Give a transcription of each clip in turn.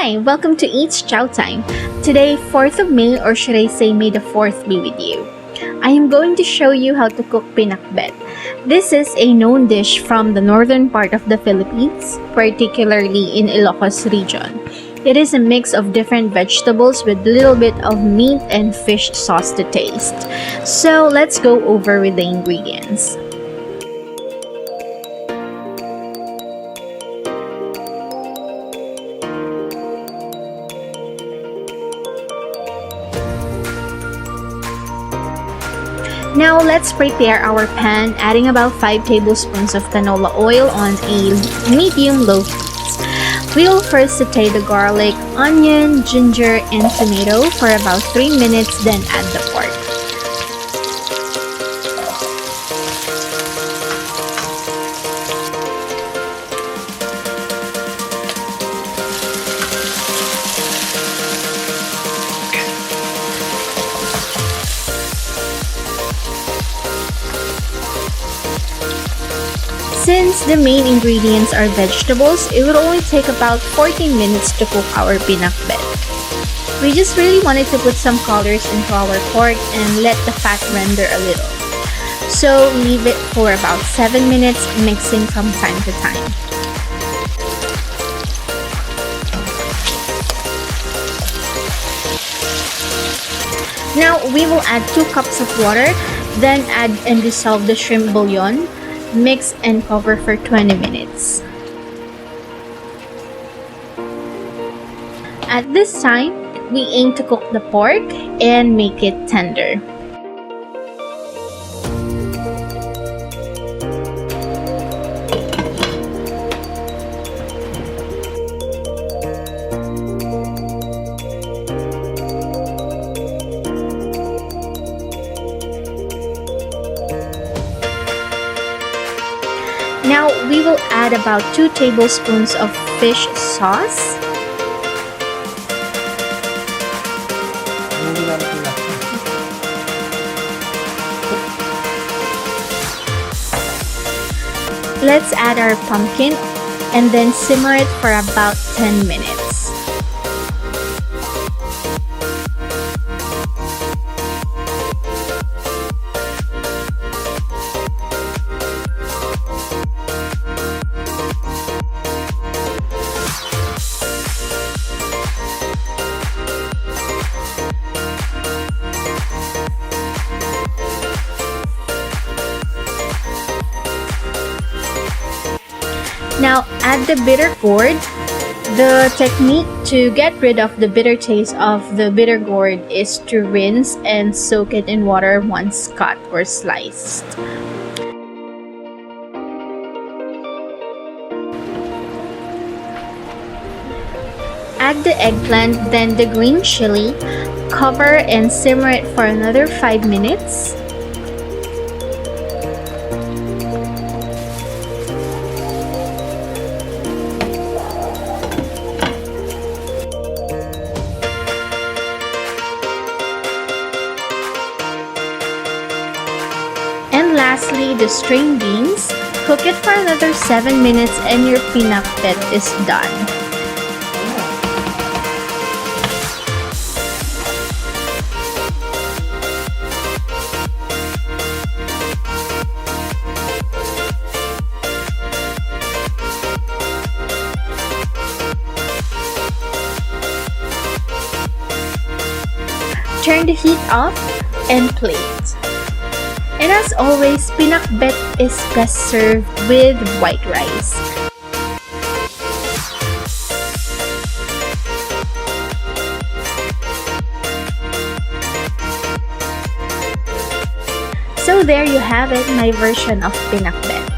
Hi! Welcome to Eats Chowtime. Today, 4th of May, or should I say May the 4th be with you. I am going to show you how to cook pinakbet. This is a known dish from the northern part of the Philippines, particularly in Ilocos region. It is a mix of different vegetables with a little bit of meat and fish sauce to taste. So let's go over with the ingredients. Now let's prepare our pan, adding about 5 tablespoons of canola oil on a medium-low heat. We will first saute the garlic, onion, ginger, and tomato for about 3 minutes, then add the pork. Since the main ingredients are vegetables, it would only take about 14 minutes to cook our pinakbet. We just really wanted to put some colors into our pork and let the fat render a little. So leave it for about 7 minutes, mixing from time to time. Now we will add 2 cups of water, then add and dissolve the shrimp bouillon. Mix and cover for 20 minutes. At this time, we aim to cook the pork and make it tender. Now, we will add about 2 tablespoons of fish sauce. Let's add our pumpkin and then simmer it for about 10 minutes. Now add the bitter gourd. The technique to get rid of the bitter taste of the bitter gourd is to rinse and soak it in water once cut or sliced. Add the eggplant, then the green chili. Cover and simmer it for another 5 minutes. And lastly, the string beans. Cook it for another 7 minutes and your pinakbet is done. Turn the heat off and plate. And as always, pinakbet is best served with white rice. So there you have it, my version of pinakbet.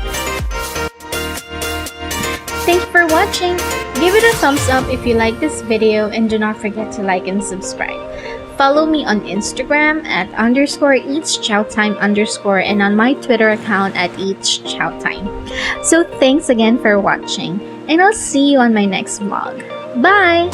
Thanks for watching. Give it a thumbs up if you like this video and do not forget to like and subscribe. Follow me on Instagram at _eatschowtime_ and on my Twitter account at eatschowtime. So thanks again for watching, and I'll see you on my next vlog. Bye!